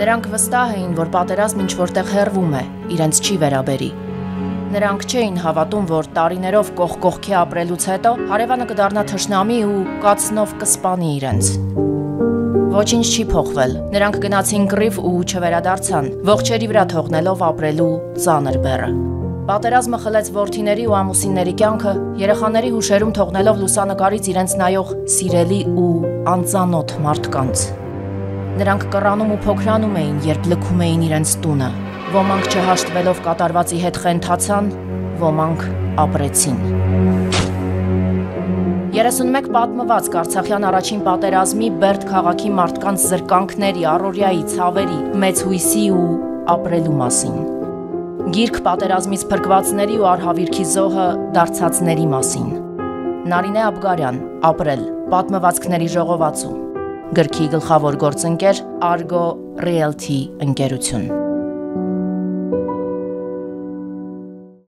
Նրանք վստահ էին, որ պատերազմն ինչ-որտեղ հեռվում է, իրենց չի վերաբերի։ Նրանք չէին հավատում, որ տարիներով կողք-կողքի ապրելուց հետո հարևանը կդառնա թշնամի ու կացնով կսպանի իրենց։ Ոչինչ չի փոխվել, նրանք գնացին կռիվ ու չվերադարձան, ողջերի վրա թողնելով ապրելու ծանր բեռը։ Պատերազմը խլեց որդիների ու ամուսինների կյանքը, երեխաների հուշերում թողնելով լուսանկարից իրենց նայող սիրելի ու անծանոթ մարդկանց։ Նրանք կռանում ու փոքրանում էին, երբ լքում էին իրենց տունը։ Ոմանք չհաշտվելով կատարվածի հետ խենթացան, ոմանք ապրեցին։ 31 պատմվածք Արցախյան առաջին պատերազմի Բերդ քաղաքի մարդկանց զրկանքների, առօրյայի, ցավերի, մեծ հույսի ու ապրելու մասին։ Գիրք պատերազմից փրկվածների ու արհավիրքի զոհը դարձածների մասին։ Նարինե Աբգարյան, «Ապրել. պատմվածքների ժողովածու», գրքի գլխավոր գործընկեր Argo Realty ընկերություն։